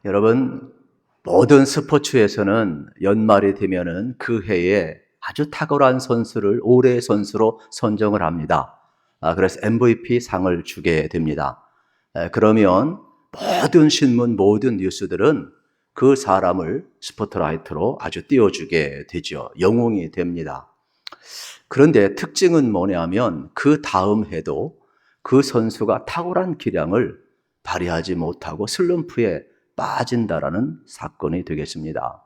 여러분, 모든 스포츠에서는 연말이 되면은 그 해에 아주 탁월한 선수를 올해의 선수로 선정을 합니다. 그래서 MVP 상을 주게 됩니다. 그러면 모든 신문, 모든 뉴스들은 그 사람을 스포트라이트로 아주 띄워주게 되죠. 영웅이 됩니다. 그런데 특징은 뭐냐면 그 다음 해도 그 선수가 탁월한 기량을 발휘하지 못하고 슬럼프에 빠진다라는 사건이 되겠습니다.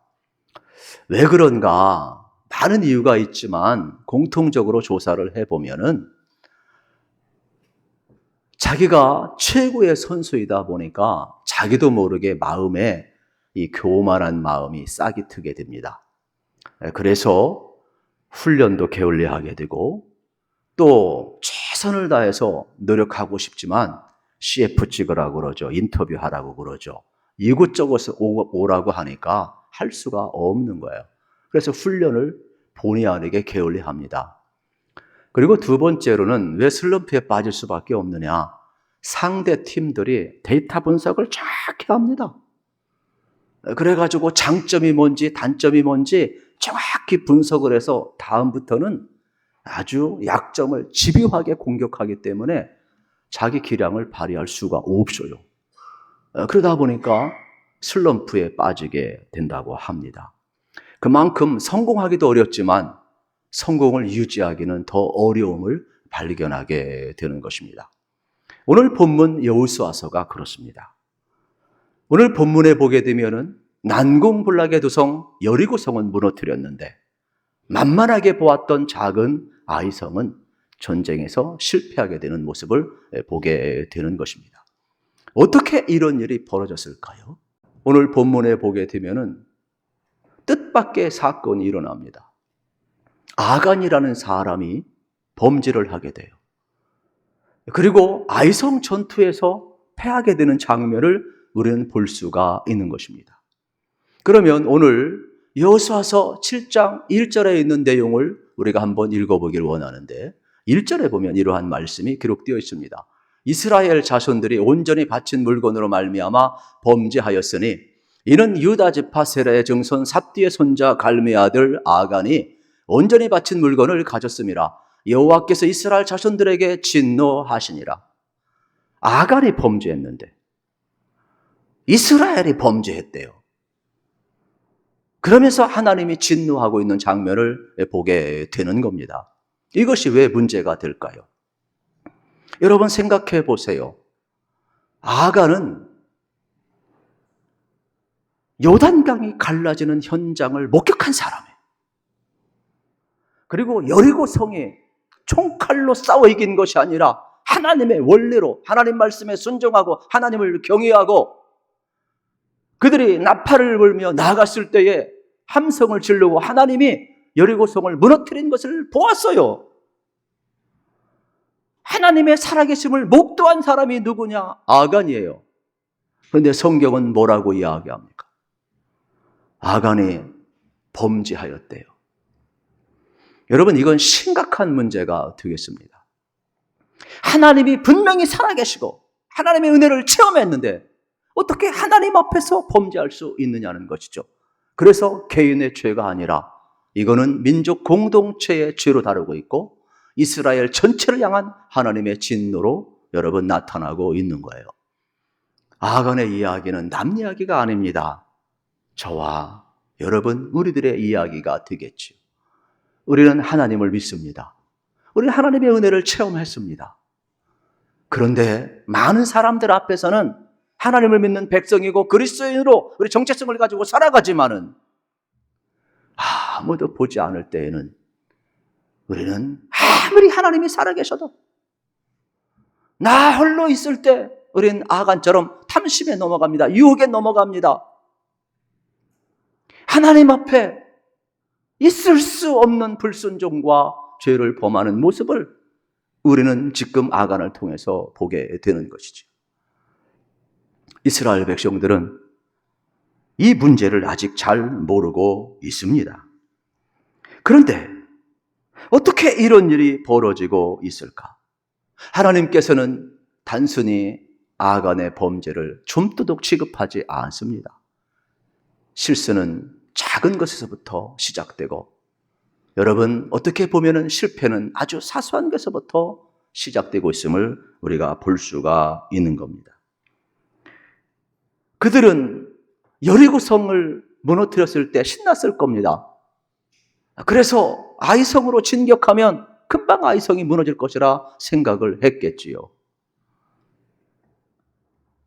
왜 그런가? 많은 이유가 있지만 공통적으로 조사를 해보면은 자기가 최고의 선수이다 보니까 자기도 모르게 마음에 이 교만한 마음이 싹이 트게 됩니다. 그래서 훈련도 게을리하게 되고 또 최선을 다해서 노력하고 싶지만 CF 찍으라고 그러죠. 인터뷰하라고 그러죠. 이곳저곳에 오라고 하니까 할 수가 없는 거예요. 그래서 훈련을 본의 아니게 게을리합니다. 그리고 두 번째로는 왜 슬럼프에 빠질 수밖에 없느냐. 상대 팀들이 데이터 분석을 정확히 합니다. 그래가지고 장점이 뭔지 단점이 뭔지 정확히 분석을 해서 다음부터는 아주 약점을 집요하게 공격하기 때문에 자기 기량을 발휘할 수가 없어요. 그러다 보니까 슬럼프에 빠지게 된다고 합니다. 그만큼 성공하기도 어렵지만 성공을 유지하기는 더 어려움을 발견하게 되는 것입니다. 오늘 본문 여호수아서가 그렇습니다. 오늘 본문에 보게 되면은 난공불락의 두성 여리고성은 무너뜨렸는데 만만하게 보았던 작은 아이성은 전쟁에서 실패하게 되는 모습을 보게 되는 것입니다. 어떻게 이런 일이 벌어졌을까요? 오늘 본문에 보게 되면은 뜻밖의 사건이 일어납니다. 아간이라는 사람이 범죄를 하게 돼요. 그리고 아이성 전투에서 패하게 되는 장면을 우리는 볼 수가 있는 것입니다. 그러면 오늘 여호수아서 7장 1절에 있는 내용을 우리가 한번 읽어보길 원하는데 1절에 보면 이러한 말씀이 기록되어 있습니다. 이스라엘 자손들이 온전히 바친 물건으로 말미암아 범죄하였으니 이는 유다 지파 세라의 증손 삽디의 손자 갈미의 아들 아간이 온전히 바친 물건을 가졌음이라. 여호와께서 이스라엘 자손들에게 진노하시니라. 아간이 범죄했는데 이스라엘이 범죄했대요. 그러면서 하나님이 진노하고 있는 장면을 보게 되는 겁니다. 이것이 왜 문제가 될까요? 여러분 생각해 보세요. 아간은 요단강이 갈라지는 현장을 목격한 사람이에요. 그리고 여리고 성이 총칼로 싸워 이긴 것이 아니라 하나님의 원리로 하나님 말씀에 순종하고 하나님을 경외하고 그들이 나팔을 불며 나아갔을 때에 함성을 지르고 하나님이 여리고성을 무너뜨린 것을 보았어요. 하나님의 살아계심을 목도한 사람이 누구냐? 아간이에요. 그런데 성경은 뭐라고 이야기합니까? 아간이 범죄하였대요. 여러분, 이건 심각한 문제가 되겠습니다. 하나님이 분명히 살아계시고 하나님의 은혜를 체험했는데 어떻게 하나님 앞에서 범죄할 수 있느냐는 것이죠. 그래서 개인의 죄가 아니라 이거는 민족 공동체의 죄로 다루고 있고 이스라엘 전체를 향한 하나님의 진노로 여러분 나타나고 있는 거예요. 아간의 이야기는 남 이야기가 아닙니다. 저와 여러분 우리들의 이야기가 되겠죠. 우리는 하나님을 믿습니다. 우리는 하나님의 은혜를 체험했습니다. 그런데 많은 사람들 앞에서는 하나님을 믿는 백성이고 그리스도인으로 우리 정체성을 가지고 살아가지만은 아무도 보지 않을 때에는 우리는 아무리 하나님이 살아계셔도 나 홀로 있을 때 우리는 아간처럼 탐심에 넘어갑니다. 유혹에 넘어갑니다. 하나님 앞에 있을 수 없는 불순종과 죄를 범하는 모습을 우리는 지금 아간을 통해서 보게 되는 것이죠. 이스라엘 백성들은 이 문제를 아직 잘 모르고 있습니다. 그런데 어떻게 이런 일이 벌어지고 있을까? 하나님께서는 단순히 아간의 범죄를 좀도둑 취급하지 않습니다. 실수는 작은 것에서부터 시작되고, 여러분, 어떻게 보면 실패는 아주 사소한 것에서부터 시작되고 있음을 우리가 볼 수가 있는 겁니다. 그들은 여리고성을 무너뜨렸을 때 신났을 겁니다. 그래서 아이성으로 진격하면 금방 아이성이 무너질 것이라 생각을 했겠지요.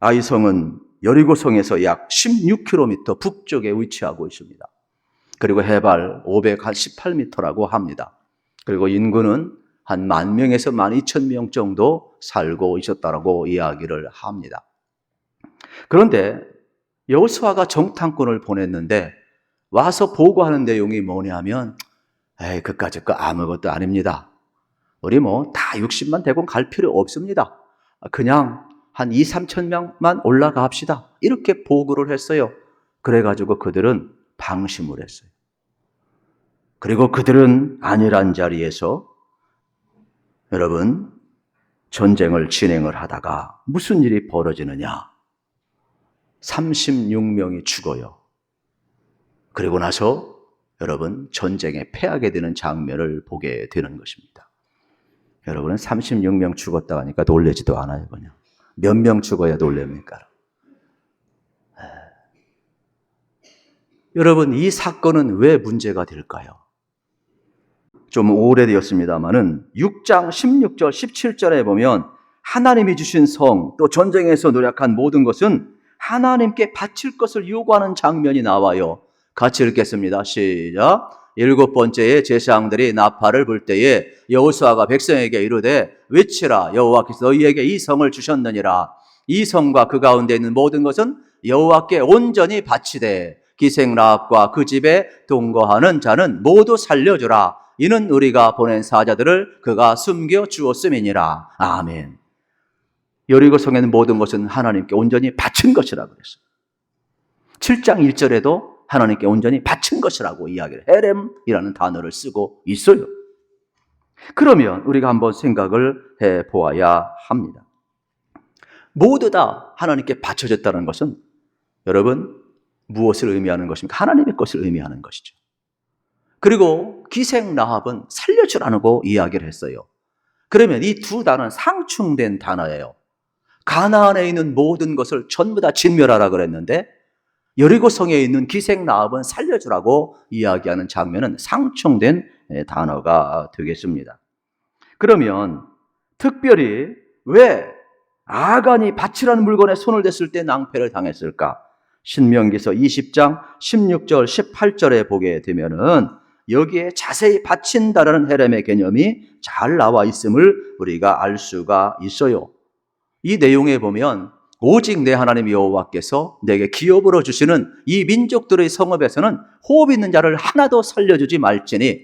아이성은 여리고성에서 약 16km 북쪽에 위치하고 있습니다. 그리고 해발 518m라고 합니다. 그리고 인구는 한 10,000명에서 12,000명 정도 살고 있었다고 이야기를 합니다. 그런데 여호수아가 정탐꾼을 보냈는데 와서 보고하는 내용이 뭐냐면, 그까짓 거 아무것도 아닙니다. 우리 다 60만 대군 갈 필요 없습니다. 그냥 한 2,000~3,000 명만 올라가 합시다. 이렇게 보고를 했어요. 그래가지고 그들은 방심을 했어요. 그리고 그들은 안일한 자리에서 여러분 전쟁을 진행을 하다가 무슨 일이 벌어지느냐? 36명이 죽어요. 그리고 나서 여러분 전쟁에 패하게 되는 장면을 보게 되는 것입니다. 여러분은 36명 죽었다 하니까 놀라지도 않아요. 그냥 몇 명 죽어야 놀랍니까? 여러분, 이 사건은 왜 문제가 될까요? 좀 오래되었습니다만은 6장 16절 17절에 보면 하나님이 주신 성, 또 전쟁에서 노력한 모든 것은 하나님께 바칠 것을 요구하는 장면이 나와요. 같이 읽겠습니다. 시작. 7번째에 제사장들이 나팔을 불 때에 여호수아가 백성에게 이르되 외치라, 여호와께서 너희에게 이 성을 주셨느니라. 이 성과 그 가운데 있는 모든 것은 여호와께 온전히 바치되 기생라합과 그 집에 동거하는 자는 모두 살려주라. 이는 우리가 보낸 사자들을 그가 숨겨 주었음이니라. 아멘. 여리고 성에는 모든 것은 하나님께 온전히 바친 것이라고 그랬어요. 7장 1절에도 하나님께 온전히 바친 것이라고 이야기를, 헤렘이라는 단어를 쓰고 있어요. 그러면 우리가 한번 생각을 해보아야 합니다. 모두 다 하나님께 바쳐졌다는 것은 여러분 무엇을 의미하는 것입니까? 하나님의 것을 의미하는 것이죠. 그리고 기생 라합은 살려주라고 이야기를 했어요. 그러면 이 두 단어는 상충된 단어예요. 가나안에 있는 모든 것을 전부 다 진멸하라 그랬는데 여리고성에 있는 기생 라합은 살려주라고 이야기하는 장면은 상충된 단어가 되겠습니다. 그러면 특별히 왜 아간이 바치라는 물건에 손을 댔을 때 낭패를 당했을까? 신명기서 20장 16절 18절에 보게 되면은 여기에 자세히 바친다라는 헤렘의 개념이 잘 나와 있음을 우리가 알 수가 있어요. 이 내용에 보면 오직 내 하나님 여호와께서 내게 기업으로 주시는 이 민족들의 성읍에서는 호흡 있는 자를 하나도 살려주지 말지니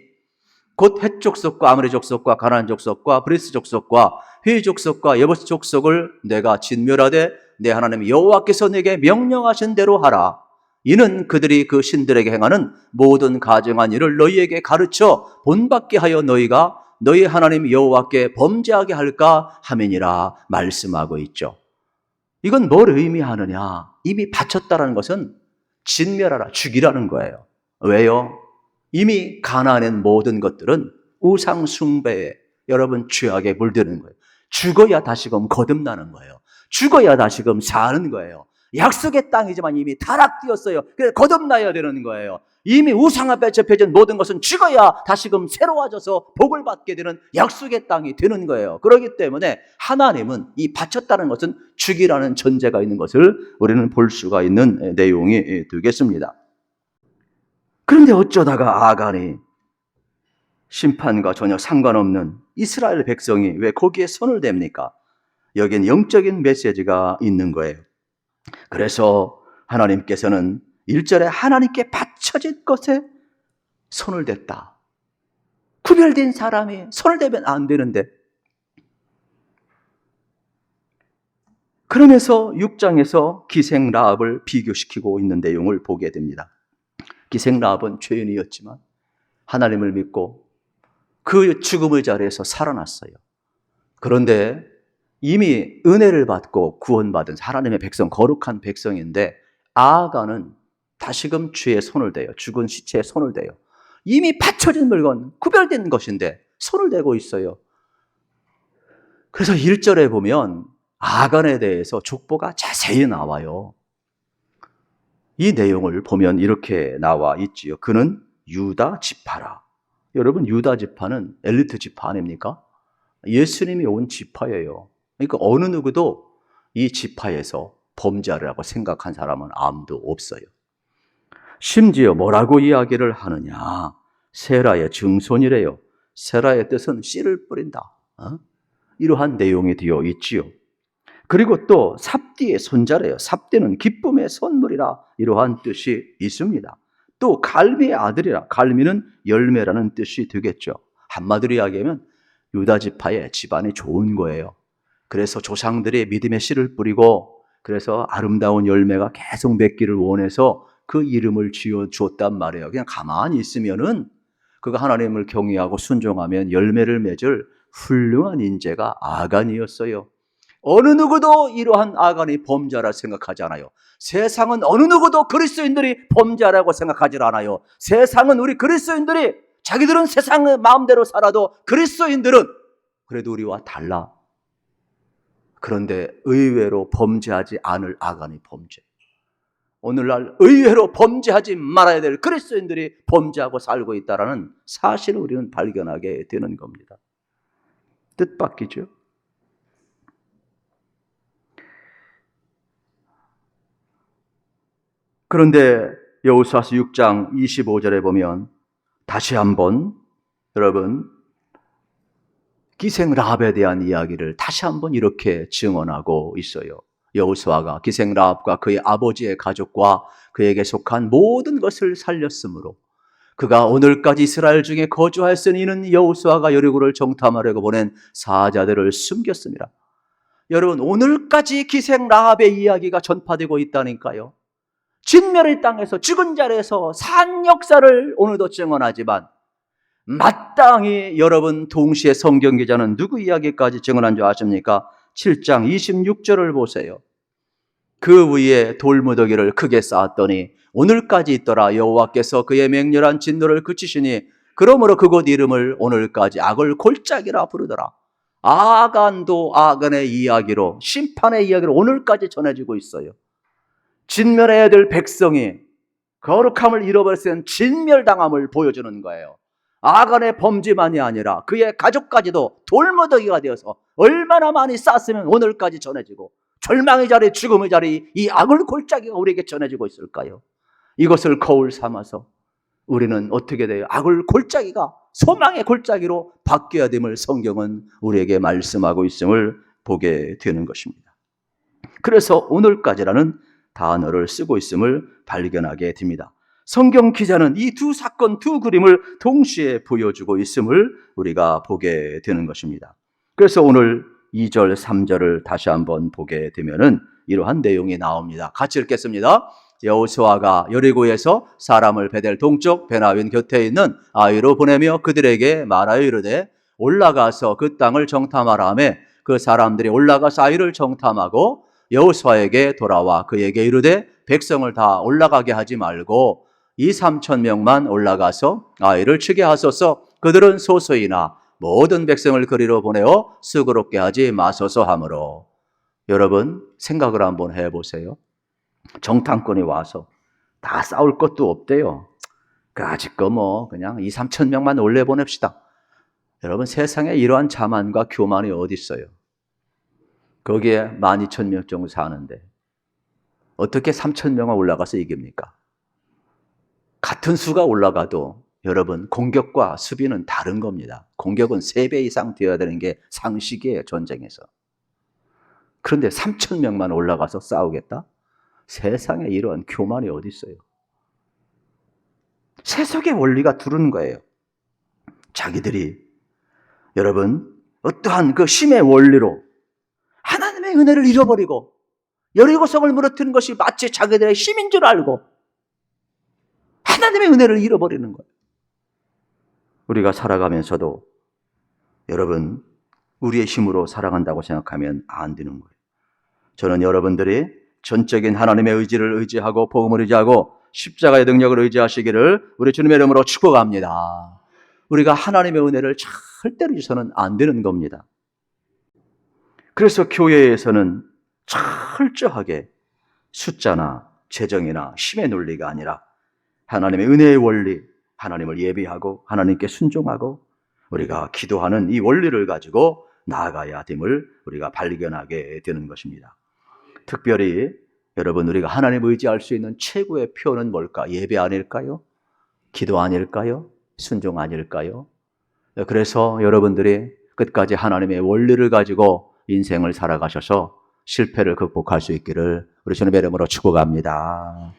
곧 헷 족속과 아므리 족속과 가나안 족속과 브리스 족속과 휘 족속과 여부스 족속을 내가 진멸하되 내 하나님 여호와께서 내게 명령하신 대로 하라. 이는 그들이 그 신들에게 행하는 모든 가증한 일을 너희에게 가르쳐 본받게 하여 너희가 너희 하나님 여호와께 범죄하게 할까 함이니라 말씀하고 있죠. 이건 뭘 의미하느냐? 이미 바쳤다라는 것은 진멸하라, 죽이라는 거예요. 왜요? 이미 가나안의 모든 것들은 우상 숭배에 여러분 죄악에 물드는 거예요. 죽어야 다시금 거듭나는 거예요. 죽어야 다시금 사는 거예요. 약속의 땅이지만 이미 타락되었어요. 그래서 거듭나야 되는 거예요. 이미 우상 앞에 접혀진 모든 것은 죽어야 다시금 새로워져서 복을 받게 되는 약속의 땅이 되는 거예요. 그렇기 때문에 하나님은 이 바쳤다는 것은 죽이라는 전제가 있는 것을 우리는 볼 수가 있는 내용이 되겠습니다. 그런데 어쩌다가 아간이 심판과 전혀 상관없는 이스라엘 백성이 왜 거기에 손을 댑니까? 여기엔 영적인 메시지가 있는 거예요. 그래서 하나님께서는 1절에 하나님께 바쳐진 것에 손을 댔다. 구별된 사람이 손을 대면 안 되는데. 그러면서 6장에서 기생 라합을 비교시키고 있는 내용을 보게 됩니다. 기생 라합은 죄인이었지만 하나님을 믿고 그 죽음의 자리에서 살아났어요. 그런데 이미 은혜를 받고 구원받은 하나님의 백성, 거룩한 백성인데 아하간은 다시금 주의 손을 대요. 죽은 시체에 손을 대요. 이미 받쳐진 물건, 구별된 것인데 손을 대고 있어요. 그래서 1절에 보면 아간에 대해서 족보가 자세히 나와요. 이 내용을 보면 이렇게 나와 있지요. 그는 유다 지파라. 여러분, 유다 지파는 엘리트 지파 아닙니까? 예수님이 온 지파예요. 그러니까 어느 누구도 이 지파에서 범죄자라고 생각한 사람은 아무도 없어요. 심지어 뭐라고 이야기를 하느냐? 세라의 증손이래요. 세라의 뜻은 씨를 뿌린다. 이러한 내용이 되어 있지요. 그리고 또 삽디의 손자래요. 삽디는 기쁨의 선물이라 이러한 뜻이 있습니다. 또 갈미의 아들이라, 갈미는 열매라는 뜻이 되겠죠. 한마디로 이야기하면 유다 지파의 집안이 좋은 거예요. 그래서 조상들이 믿음의 씨를 뿌리고 그래서 아름다운 열매가 계속 맺기를 원해서 그 이름을 지어줬단 말이에요. 그냥 가만히 있으면은 그가 하나님을 경외하고 순종하면 열매를 맺을 훌륭한 인재가 아간이었어요. 어느 누구도 이러한 아간이 범죄라 생각하지 않아요. 세상은 어느 누구도 그리스도인들이 범죄라고 생각하지 않아요. 세상은 우리 그리스도인들이 자기들은 세상의 마음대로 살아도 그리스도인들은 그래도 우리와 달라. 그런데 의외로 범죄하지 않을 아간이 범죄. 오늘날 의외로 범죄하지 말아야 될 그리스도인들이 범죄하고 살고 있다는 사실을 우리는 발견하게 되는 겁니다. 뜻밖이죠. 그런데 여호수아서 6장 25절에 보면 다시 한번 여러분 기생 라합에 대한 이야기를 다시 한번 이렇게 증언하고 있어요. 여호수아가 기생 라합과 그의 아버지의 가족과 그에게 속한 모든 것을 살렸으므로 그가 오늘까지 이스라엘 중에 거주하였으니 이는 여호수아가 여리고를 정탐하려고 보낸 사자들을 숨겼습니다. 여러분, 오늘까지 기생 라합의 이야기가 전파되고 있다니까요. 진멸의 땅에서 죽은 자리에서 산 역사를 오늘도 증언하지만 마땅히 여러분 동시에 성경 기자는 누구 이야기까지 증언한 줄 아십니까? 7장 26절을 보세요. 그 위에 돌무더기를 크게 쌓았더니 오늘까지 있더라. 여호와께서 그의 맹렬한 진노를 그치시니 그러므로 그곳 이름을 오늘까지 악을 골짜기라 부르더라. 아간도 아간의 이야기로, 심판의 이야기로 오늘까지 전해지고 있어요. 진멸해야 될 백성이 거룩함을 잃어버렸을 진멸당함을 보여주는 거예요. 아간의 범죄만이 아니라 그의 가족까지도 돌무더기가 되어서 얼마나 많이 쌌으면 오늘까지 전해지고 절망의 자리, 죽음의 자리, 이 악을 골짜기가 우리에게 전해지고 있을까요? 이것을 거울 삼아서 우리는 어떻게 돼요? 악을 골짜기가 소망의 골짜기로 바뀌어야 됨을 성경은 우리에게 말씀하고 있음을 보게 되는 것입니다. 그래서 오늘까지라는 단어를 쓰고 있음을 발견하게 됩니다. 성경 기자는 이 두 사건, 두 그림을 동시에 보여주고 있음을 우리가 보게 되는 것입니다. 그래서 오늘 2절, 3절을 다시 한번 보게 되면은 이러한 내용이 나옵니다. 같이 읽겠습니다. 여호수아가 여리고에서 사람을 베델 동쪽 베나윈 곁에 있는 아이로 보내며 그들에게 말하여 이르되 올라가서 그 땅을 정탐하라 하며 그 사람들이 올라가서 아이를 정탐하고 여호수아에게 돌아와 그에게 이르되 백성을 다 올라가게 하지 말고 2-3천 명만 올라가서 아이를 치게 하소서. 그들은 소수이나 모든 백성을 그리로 보내어 수고롭게 하지 마소서 하므로. 여러분 생각을 한번 해보세요. 정탐꾼이 와서 다 싸울 것도 없대요. 아직 그냥 2-3천 명만 올려보냅시다. 여러분 세상에 이러한 자만과 교만이 어디 있어요? 거기에 12,000명 정도 사는데 어떻게 3,000명만 올라가서 이깁니까? 같은 수가 올라가도 여러분 공격과 수비는 다른 겁니다. 공격은 3배 이상 되어야 되는 게 상식이에요, 전쟁에서. 그런데 3,000명만 올라가서 싸우겠다? 세상에 이런 교만이 어디 있어요? 세속의 원리가 두른 거예요. 자기들이 여러분 어떠한 그 힘의 원리로 하나님의 은혜를 잃어버리고 여리고성을 무너뜨리는 것이 마치 자기들의 힘인 줄 알고 하나님의 은혜를 잃어버리는 거예요. 우리가 살아가면서도 여러분 우리의 힘으로 살아간다고 생각하면 안 되는 거예요. 저는 여러분들이 전적인 하나님의 의지를 의지하고 복음을 의지하고 십자가의 능력을 의지하시기를 우리 주님의 이름으로 축복합니다. 우리가 하나님의 은혜를 절대로 잊어서는 안 되는 겁니다. 그래서 교회에서는 철저하게 숫자나 재정이나 힘의 논리가 아니라 하나님의 은혜의 원리, 하나님을 예비하고 하나님께 순종하고 우리가 기도하는 이 원리를 가지고 나아가야 됨을 우리가 발견하게 되는 것입니다. 특별히 여러분, 우리가 하나님을 의지할 수 있는 최고의 표현은 뭘까? 예배 아닐까요? 기도 아닐까요? 순종 아닐까요? 그래서 여러분들이 끝까지 하나님의 원리를 가지고 인생을 살아가셔서 실패를 극복할 수 있기를 우리 주님의 이름으로 축복합니다.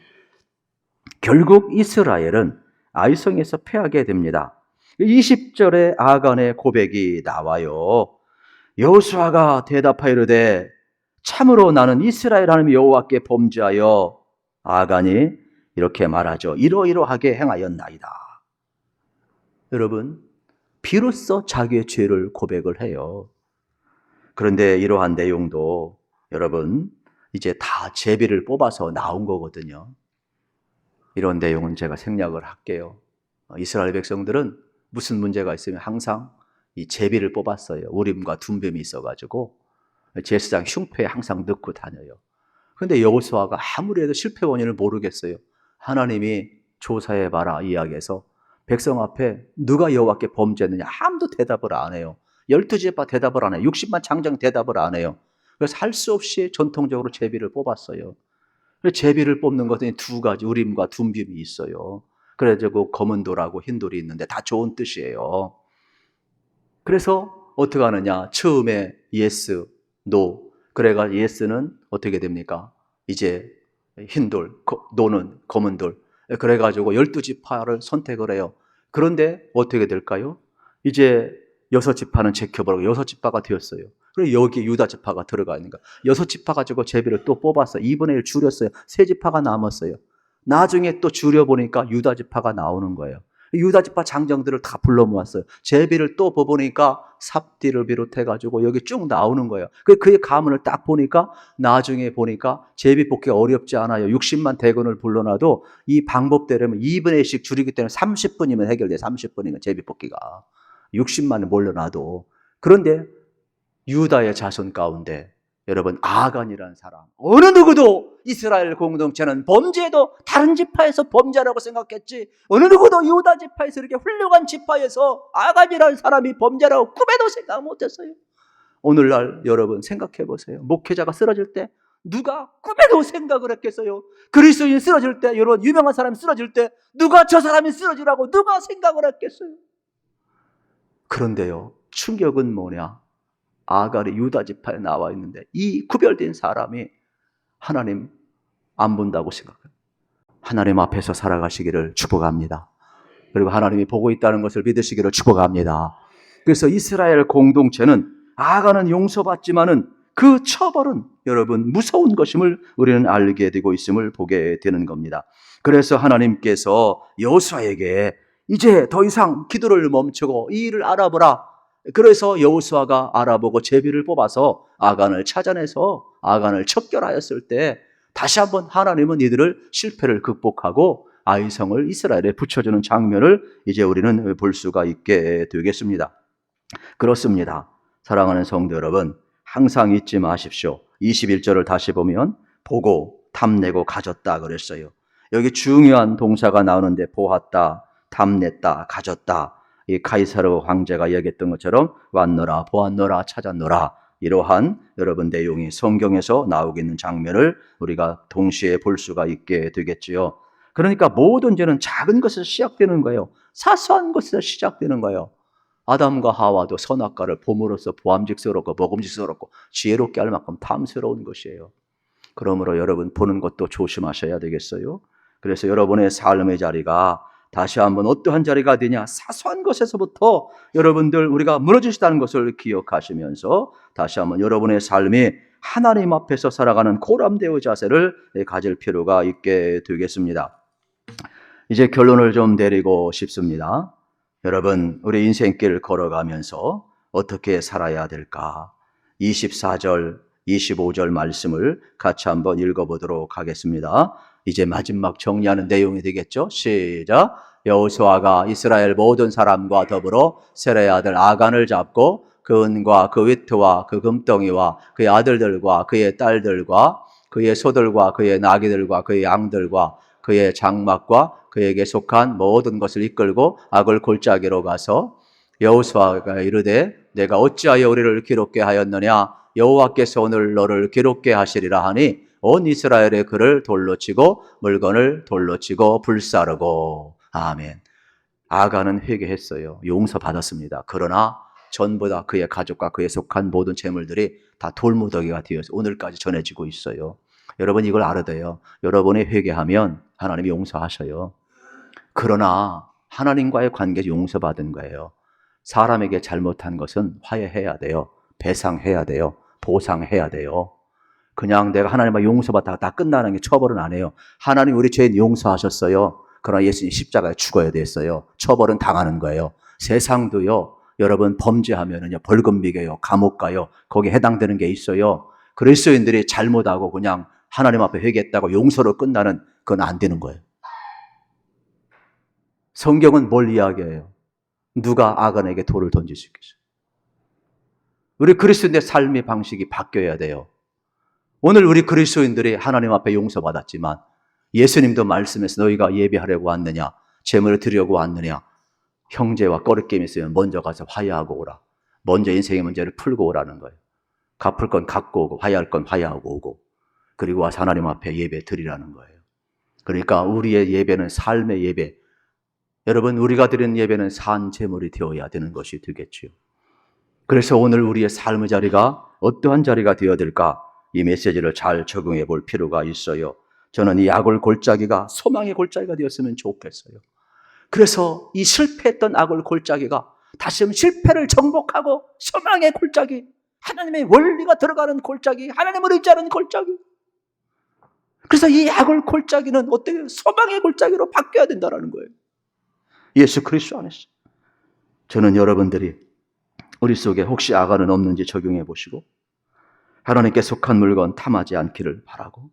결국 이스라엘은 아이성에서 패하게 됩니다. 20절에 아간의 고백이 나와요. 여호수아가 대답하이르되 참으로 나는 이스라엘 하나님 여호와께 범죄하여, 아간이 이렇게 말하죠. 이러이러하게 행하였나이다. 여러분, 비로소 자기의 죄를 고백을 해요. 그런데 이러한 내용도 여러분 이제 다 제비를 뽑아서 나온 거거든요. 이런 내용은 제가 생략을 할게요. 이스라엘 백성들은 무슨 문제가 있으면 항상 이 제비를 뽑았어요. 우림과 둠빔이 있어가지고 제사장 흉패에 항상 넣고 다녀요. 그런데 여호수아가 아무리 해도 실패 원인을 모르겠어요. 하나님이 조사해봐라 이야기해서 백성 앞에 누가 여호와께 범죄했느냐 아무도 대답을 안 해요. 12지파 대답을 안 해요. 60만 장정 대답을 안 해요. 그래서 할 수 없이 전통적으로 제비를 뽑았어요. 제비를 뽑는 것은 두 가지 우림과 둠빔이 있어요. 그래가지고 검은 돌하고 흰 돌이 있는데 다 좋은 뜻이에요. 그래서 어떻게 하느냐? 처음에 예스, 노. 그래가 예스는 어떻게 됩니까? 이제 흰 돌, 노는 검은 돌. 그래가지고 12지파를 선택을 해요. 그런데 어떻게 될까요? 이제 6지파는 제껴버리고 6지파가 되었어요. 그리고 여기 유다지파가 들어가 있는 거야. 6지파 가지고 제비를 또 뽑았어요. 2분의 1 줄였어요. 3지파가 남았어요. 나중에 또 줄여보니까 유다지파가 나오는 거예요. 유다지파 장정들을 다 불러 모았어요. 제비를 또 뽑으니까 삽디를 비롯해가지고 여기 쭉 나오는 거예요. 그의 가문을 딱 보니까 나중에 보니까 제비 뽑기가 어렵지 않아요. 60만 대군을 불러놔도 이 방법대로면 2분의 1씩 줄이기 때문에 30분이면 해결돼요. 30분이면 제비 뽑기가. 60만을 몰려놔도. 그런데 유다의 자손 가운데 여러분 아간이라는 사람, 어느 누구도 이스라엘 공동체는 범죄도 다른 지파에서 범죄라고 생각했지 어느 누구도 유다 지파에서 이렇게 훌륭한 지파에서 아간이라는 사람이 범죄라고 꿈에도 생각 못했어요. 오늘날 여러분 생각해 보세요. 목회자가 쓰러질 때 누가 꿈에도 생각을 했겠어요? 그리스도인이 쓰러질 때, 여러분 유명한 사람이 쓰러질 때 누가 저 사람이 쓰러지라고 누가 생각을 했겠어요? 그런데요, 충격은 뭐냐? 아간이 유다 지파에 나와 있는데 이 구별된 사람이 하나님 안 본다고 생각해요. 하나님 앞에서 살아가시기를 축복합니다. 그리고 하나님이 보고 있다는 것을 믿으시기를 축복합니다. 그래서 이스라엘 공동체는 아간은 용서받지만은 그 처벌은 여러분 무서운 것임을 우리는 알게 되고 있음을 보게 되는 겁니다. 그래서 하나님께서 여호수아에게 이제 더 이상 기도를 멈추고 이 일을 알아보라. 그래서 여호수아가 알아보고 제비를 뽑아서 아간을 찾아내서 아간을 척결하였을 때 다시 한번 하나님은 이들을 실패를 극복하고 아이성을 이스라엘에 붙여주는 장면을 이제 우리는 볼 수가 있게 되겠습니다. 그렇습니다. 사랑하는 성도 여러분, 항상 잊지 마십시오. 21절을 다시 보면 보고 탐내고 가졌다 그랬어요. 여기 중요한 동사가 나오는데 보았다, 탐냈다, 가졌다. 이 가이사르 황제가 얘기했던 것처럼 왔노라, 보았노라, 찾았노라. 이러한 여러분 내용이 성경에서 나오고 있는 장면을 우리가 동시에 볼 수가 있게 되겠지요. 그러니까 모든 죄는 작은 것에서 시작되는 거예요. 사소한 것에서 시작되는 거예요. 아담과 하와도 선악과를 봄으로써 보암직스럽고 먹음직스럽고 지혜롭게 할 만큼 탐스러운 것이에요. 그러므로 여러분 보는 것도 조심하셔야 되겠어요. 그래서 여러분의 삶의 자리가 다시 한번 어떠한 자리가 되냐, 사소한 것에서부터 여러분들 우리가 무너지시다는 것을 기억하시면서 다시 한번 여러분의 삶이 하나님 앞에서 살아가는 고람되의 자세를 가질 필요가 있게 되겠습니다. 이제 결론을 좀 내리고 싶습니다. 여러분, 우리 인생길을 걸어가면서 어떻게 살아야 될까? 24절, 25절 말씀을 같이 한번 읽어보도록 하겠습니다. 이제 마지막 정리하는 내용이 되겠죠? 시작! 여호수아가 이스라엘 모든 사람과 더불어 세레의 아들 아간을 잡고 그 은과 그 위트와 그 금덩이와 그의 아들들과 그의 딸들과 그의 소들과 그의 나귀들과 그의 양들과 그의 장막과 그에게 속한 모든 것을 이끌고 악을 골짜기로 가서 여호수아가 이르되 내가 어찌하여 우리를 기롭게 하였느냐? 여호와께서 오늘 너를 기롭게 하시리라 하니 온 이스라엘의 그를 돌로 치고 물건을 돌로 치고 불사르고. 아멘. 아간은 회개했어요. 용서받았습니다. 그러나 전부 다 그의 가족과 그에 속한 모든 재물들이 다 돌무더기가 되어서 오늘까지 전해지고 있어요. 여러분 이걸 알아야 돼요. 여러분이 회개하면 하나님이 용서하셔요. 그러나 하나님과의 관계에서 용서받은 거예요. 사람에게 잘못한 것은 화해해야 돼요. 배상해야 돼요. 보상해야 돼요. 그냥 내가 하나님과 용서받다가 다 끝나는 게 처벌은 안 해요. 하나님 우리 죄인 용서하셨어요. 그러나 예수님 십자가에 죽어야 됐어요. 처벌은 당하는 거예요. 세상도요. 여러분 범죄하면은요 벌금 매겨요. 감옥 가요. 거기에 해당되는 게 있어요. 그리스도인들이 잘못하고 그냥 하나님 앞에 회개했다고 용서로 끝나는 그건 안 되는 거예요. 성경은 뭘 이야기해요? 누가 아간에게 돌을 던질 수 있겠어요? 우리 그리스도인의 삶의 방식이 바뀌어야 돼요. 오늘 우리 그리스도인들이 하나님 앞에 용서받았지만 예수님도 말씀해서 너희가 예배하려고 왔느냐? 제물을 드리려고 왔느냐? 형제와 꺼리낌이 있으면 먼저 가서 화해하고 오라. 먼저 인생의 문제를 풀고 오라는 거예요. 갚을 건 갚고 오고 화해할 건 화해하고 오고 그리고 와서 하나님 앞에 예배 드리라는 거예요. 그러니까 우리의 예배는 삶의 예배. 여러분 우리가 드리는 예배는 산 제물이 되어야 되는 것이 되겠지요. 그래서 오늘 우리의 삶의 자리가 어떠한 자리가 되어야 될까? 이 메시지를 잘 적용해 볼 필요가 있어요. 저는 이 악을 골짜기가 소망의 골짜기가 되었으면 좋겠어요. 그래서 이 실패했던 악을 골짜기가 다시 한번 실패를 정복하고 소망의 골짜기, 하나님의 원리가 들어가는 골짜기, 하나님을 의지하는 골짜기. 그래서 이 악을 골짜기는 어떻게 소망의 골짜기로 바뀌어야 된다는 거예요. 예수 그리스도 안에서. 저는 여러분들이 우리 속에 혹시 아간은 없는지 적용해 보시고 하나님께 속한 물건 탐하지 않기를 바라고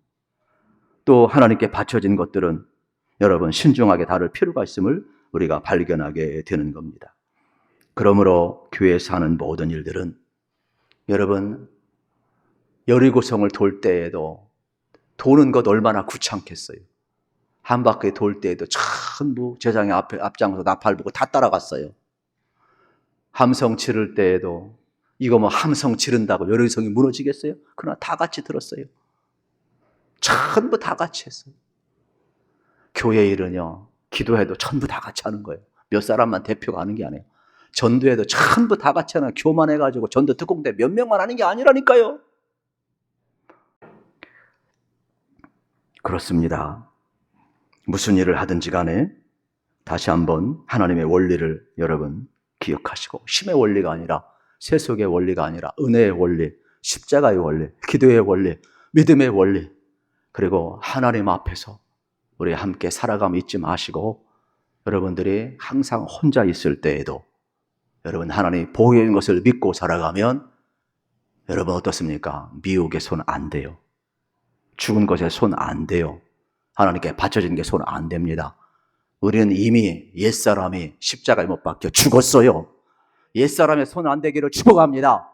또 하나님께 바쳐진 것들은 여러분 신중하게 다룰 필요가 있음을 우리가 발견하게 되는 겁니다. 그러므로 교회에서 하는 모든 일들은 여러분 여리고성을 돌 때에도 도는 것 얼마나 귀찮겠어요. 한 바퀴 돌 때에도 전부 제장의 앞장서 나팔 불고 다 따라갔어요. 함성 치를 때에도 이거 뭐 함성 지른다고 여리고성이 무너지겠어요? 그러나 다 같이 들었어요. 전부 다 같이 했어요. 교회 일은요, 기도해도 전부 다 같이 하는 거예요. 몇 사람만 대표가 하는 게 아니에요. 전도해도 전부 다 같이 하는, 교만해가지고 전도 특공대 몇 명만 하는 게 아니라니까요. 그렇습니다. 무슨 일을 하든지 간에 다시 한번 하나님의 원리를 여러분 기억하시고, 힘의 원리가 아니라, 세속의 원리가 아니라 은혜의 원리, 십자가의 원리, 기도의 원리, 믿음의 원리, 그리고 하나님 앞에서 우리 함께 살아가며 잊지 마시고, 여러분들이 항상 혼자 있을 때에도 여러분 하나님이 보호해 주는 것을 믿고 살아가면 여러분 어떻습니까? 미혹에 손 안 대요. 죽은 것에 손 안 대요. 하나님께 바쳐진 게 손 안 됩니다. 우리는 이미 옛사람이 십자가에 못 박혀 죽었어요. 옛사람의 손 안 대기를 축복합니다.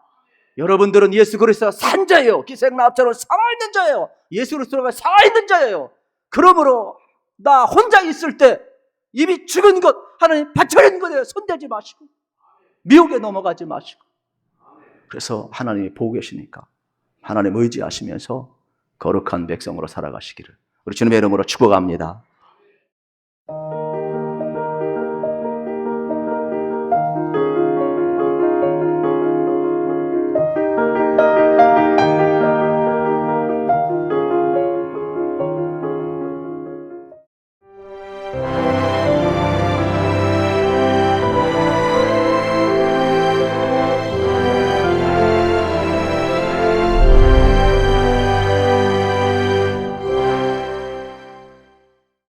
여러분들은 예수 그리스도가 산 자예요. 기생나합처럼 살아있는 자예요. 예수 그리스도가 살아있는 자예요. 그러므로 나 혼자 있을 때 이미 죽은 것 하나님 바쳐진 것에 손대지 마시고 미혹에 넘어가지 마시고, 그래서 하나님이 보고 계시니까 하나님 의지하시면서 거룩한 백성으로 살아가시기를 우리 주님의 이름으로 축복합니다.